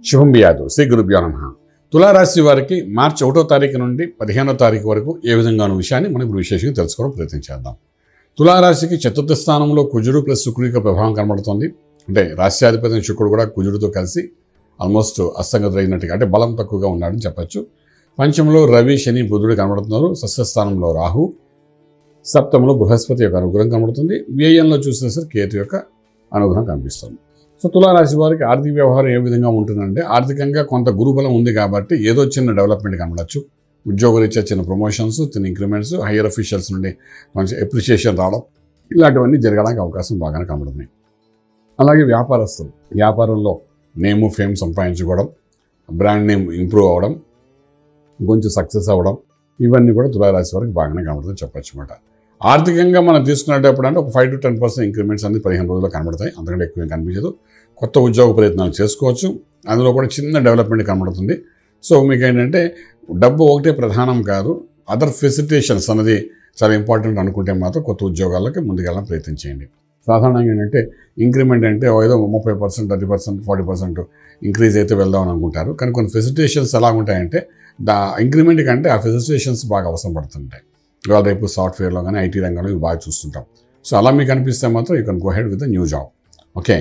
శుభం బియాదు శ్రీ గురుభ్యో నమః. తులారాశి వారికి మార్చి 1వ తారీఖు నుండి 15వ తారీఖు వరకు ఏ విధంగా ఉన్న విషయాన్ని మనం ఇప్పుడు విశేషంగా తెలుసుకోవడం ప్రయత్నం చేద్దాం. తులారాశికి చతుర్థ స్థానంలో కుజుడు ప్లస్ శుక్రుడి యొక్క ప్రభావం కనబడుతుంది. అంటే రాశ్యాధిపతి శుక్రుడు కూడా కుజుడితో కలిసి ఆల్మోస్ట్ అస్తంగతులైనట్టుగా అంటే బలం తక్కువగా ఉన్నాడని చెప్పచ్చు. పంచమంలో రవి శని బుధుడు కనబడుతున్నారు. షష్ఠస్థానంలో రాహు, సప్తమంలో బృహస్పతి యొక్క అనుగ్రహం కనబడుతుంది. వ్యయంలో చూసేసరికి కేతు యొక్క అనుగ్రహం కనిపిస్తుంది. సో తులారాశి వారికి ఆర్థిక వ్యవహారం ఏ విధంగా ఉంటుందంటే ఆర్థికంగా కొంత గురుబలం ఉంది కాబట్టి ఏదో చిన్న డెవలప్మెంట్ కనబడచ్చు. ఉద్యోగరీత్యా చిన్న ప్రమోషన్స్, చిన్న ఇంక్రిమెంట్స్, హయ్యర్ అఫీషియల్స్ నుండి మంచి అప్రిషియేషన్ రావడం ఇలాంటివన్నీ జరగడానికి అవకాశం బాగానే కనబడుతుంది. అలాగే వ్యాపారస్తులు వ్యాపారంలో నేము ఫేమ్ సంపాదించుకోవడం, బ్రాండ్ నేమ్ ఇంప్రూవ్ అవ్వడం, కొంచెం సక్సెస్ అవ్వడం ఇవన్నీ కూడా తులారాశి వారికి బాగానే కనబడుతుంది చెప్పచ్చు అన్నమాట. ఆర్థికంగా మనం తీసుకునేటప్పుడు అంటే ఒక 5 to 10% ఇంక్రిమెంట్స్ అన్ని 15 రోజుల్లో కనబడతాయి. అంతకంటే ఎక్కువ ఏం కనిపించదు. కొత్త ఉద్యోగ ప్రయత్నాలు చేసుకోవచ్చు. అందులో కూడా చిన్న డెవలప్మెంట్ కనబడుతుంది. సో మీకు ఏంటంటే డబ్బు ఒకటే ప్రధానం కాదు, అదర్ ఫెసిలిటేషన్స్ అన్నది చాలా ఇంపార్టెంట్ అనుకుంటే మాత్రం కొత్త ఉద్యోగాలకి ముందుకెళ్ళడం ప్రయత్నం చేయండి. సాధారణంగా ఏంటంటే ఇంక్రిమెంట్ అంటే ఏదో 30%, 30%, 40% ఇంక్రీజ్ అయితే వెళ్దామని అనుకుంటారు. కానీ కొన్ని ఫెసిలిటేషన్స్ ఎలా ఉంటాయంటే ఇంక్రిమెంట్ కంటే ఆ ఫెసిలిటేషన్స్ బాగా అవసరం పడుతుంటాయి. ఇవాళ రేపు సాఫ్ట్వేర్లో కానీ ఐటీ రంగంలో ఇవి బాగా చూస్తుంటాం. సో అలా మీకు అనిపిస్తే మాత్రం you can go head with the new job. Okay,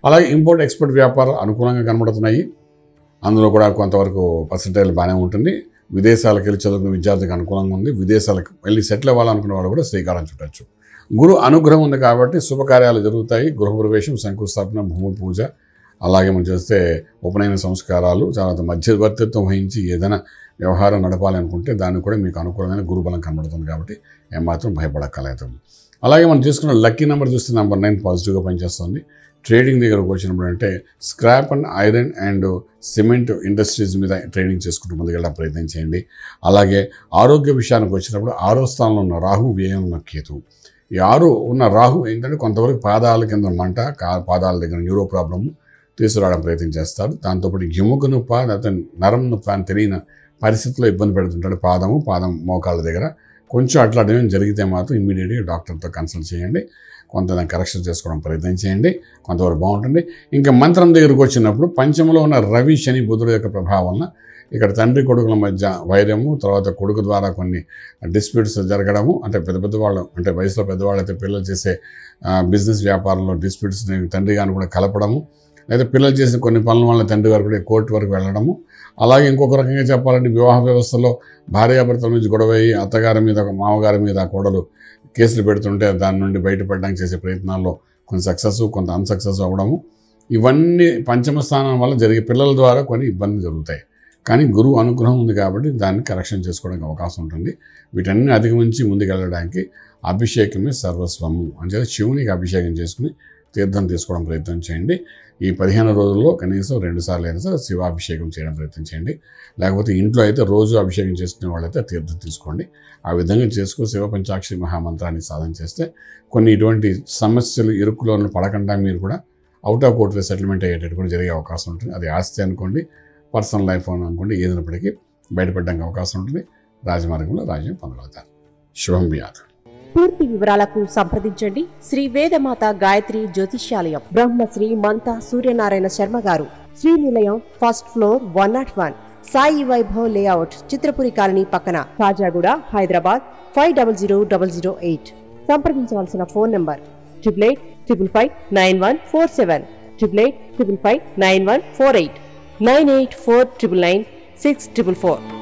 అలాగే ఇంపోర్ట్ ఎక్స్పోర్ట్ వ్యాపారాలు అనుకూలంగా కనబడుతున్నాయి. అందులో కూడా కొంతవరకు పర్సెంటేజ్ బాగానే ఉంటుంది. విదేశాలకు వెళ్ళి చదువుకునే విద్యార్థికి అనుకూలంగా ఉంది. విదేశాలకు వెళ్ళి సెటిల్ అవ్వాలనుకునే వాళ్ళు కూడా శ్రీకారం చుట్టచ్చు. గురు అనుగ్రహం ఉంది కాబట్టి శుభకార్యాలు జరుగుతాయి. గృహప్రవేశం, శంకుస్థాపన, భూమి పూజ, అలాగే మనం చేస్తే ఉపనయన సంస్కారాలు, చాలా మధ్యవర్తిత్వం వహించి ఏదైనా వ్యవహారం నడపాలనుకుంటే దానికి కూడా మీకు అనుకూలమైన గురుబలం కనబడుతుంది కాబట్టి ఏమాత్రం భయపడక్కర్లేదు. అలాగే మనం చూసుకున్న లక్కీ నెంబర్ చూస్తే నెంబర్ 9 పాజిటివ్గా పనిచేస్తుంది. ట్రేడింగ్ దగ్గరకు వచ్చినప్పుడు అంటే scrap and iron and cement industries మీద ట్రేడింగ్ చేసుకుంటూ ముందుకెళ్ళడం ప్రయత్నం చేయండి. అలాగే ఆరోగ్య విషయానికి వచ్చినప్పుడు 6వ స్థానంలో ఉన్న రాహు, వ్యయం ఉన్న కేతు. ఈ 6 ఉన్న రాహు ఏంటంటే కొంతవరకు పాదాల కింద మంట, పాదాల దగ్గర న్యూరో ప్రాబ్లము తీసుకురావడం ప్రయత్నం చేస్తారు. దాంతోపాటు ఎముక నొప్ప లేకపోతే నరం నొప్ప అని తెలియని పరిస్థితుల్లో ఇబ్బంది పెడుతుంటాడు. పాదం మోకాళ్ళ దగ్గర కొంచెం అట్లాంటివి ఏమైనా జరిగితే మాత్రం ఇమ్మీడియట్గా డాక్టర్తో కన్సల్ట్ చేయండి. కొంత దాన్ని కరెక్షన్ చేసుకోవడం ప్రయత్నం చేయండి. కొంతవరకు బాగుంటుంది. ఇంకా మంత్రం దగ్గరకు వచ్చినప్పుడు పంచమలో ఉన్న రవి శని బుధుడు యొక్క ప్రభావం వలన ఇక్కడ తండ్రి కొడుకుల మధ్య వైరము, తర్వాత కొడుకు ద్వారా కొన్ని డిస్ప్యూట్స్ జరగడము, అంటే పెద్దవాళ్ళు అంటే వయసులో పెద్దవాళ్ళు అయితే పిల్లలు చేసే బిజినెస్ వ్యాపారంలో డిస్ప్యూట్స్ తండ్రి గారిని కూడా కలపడము, లేదా పిల్లలు చేసిన కొన్ని పనుల వల్ల తండ్రి గారు కూడా కోర్టు వరకు వెళ్ళడము. అలాగే ఇంకొక రకంగా చెప్పాలంటే వివాహ వ్యవస్థలో భార్యాభర్తల నుంచి గొడవ అయ్యి అత్తగారి మీద మామగారి మీద కోడలు కేసులు పెడుతుంటే దాని నుండి బయటపడడానికి చేసే ప్రయత్నాల్లో కొంత సక్సెస్, కొంత అన్సక్సెస్ అవ్వడము, ఇవన్నీ పంచమ స్థానం వల్ల జరిగే పిల్లల ద్వారా కొన్ని ఇబ్బందులు జరుగుతాయి. కానీ గురువు అనుగ్రహం ఉంది కాబట్టి దాన్ని కరెక్షన్ చేసుకోవడానికి అవకాశం ఉంటుంది. వీటన్ని అధిగమించి ముందుకెళ్ళడానికి అభిషేకమే సర్వస్వము అని చెప్పి శివునికి అభిషేకం చేసుకుని తీర్థం తీసుకోవడం ప్రయత్నం చేయండి. ఈ 15 రోజుల్లో కనీసం 2 సార్లు అయినా సరే శివాభిషేకం చేయడం ప్రయత్నం చేయండి. లేకపోతే ఇంట్లో అయితే రోజు అభిషేకం చేసుకునే వాళ్ళైతే తీర్థం తీసుకోండి. ఆ విధంగా చేసుకుని శివ పంచాక్షరి మహామంత్రాన్ని సాధన చేస్తే కొన్ని ఇటువంటి సమస్యలు ఇరుక్కులో పడకుండా మీరు కూడా అవుట్ ఆఫ్ కోర్టులో సెటిల్మెంట్ అయ్యేటట్టు కూడా జరిగే అవకాశం ఉంటుంది. అది ఆస్తి అనుకోండి, పర్సనల్ లైఫ్ అనుకోండి, ఏదైనప్పటికీ బయటపడడానికి అవకాశం ఉంటుంది. రాజమార్గంలో రాజ్యం పొందగలుగుతారు. శుభం బియాదు. పూర్తి వివరాలకు సంప్రదించండి శ్రీ వేదమాత గాయత్రి జ్యోతిష్యాలయం, బ్రహ్మశ్రీ మంతా సూర్యనారాయణ శర్మ గారు, Srinilayam, first floor, 101, Sai Vaibhav layout, Chitrapuri colony పక్కన, కాజాగూడ, హైదరాబాద్ 500008. సంప్రదించవలసిన ఫోన్ నంబర్ 8855559147, 8855559148, 9849996644.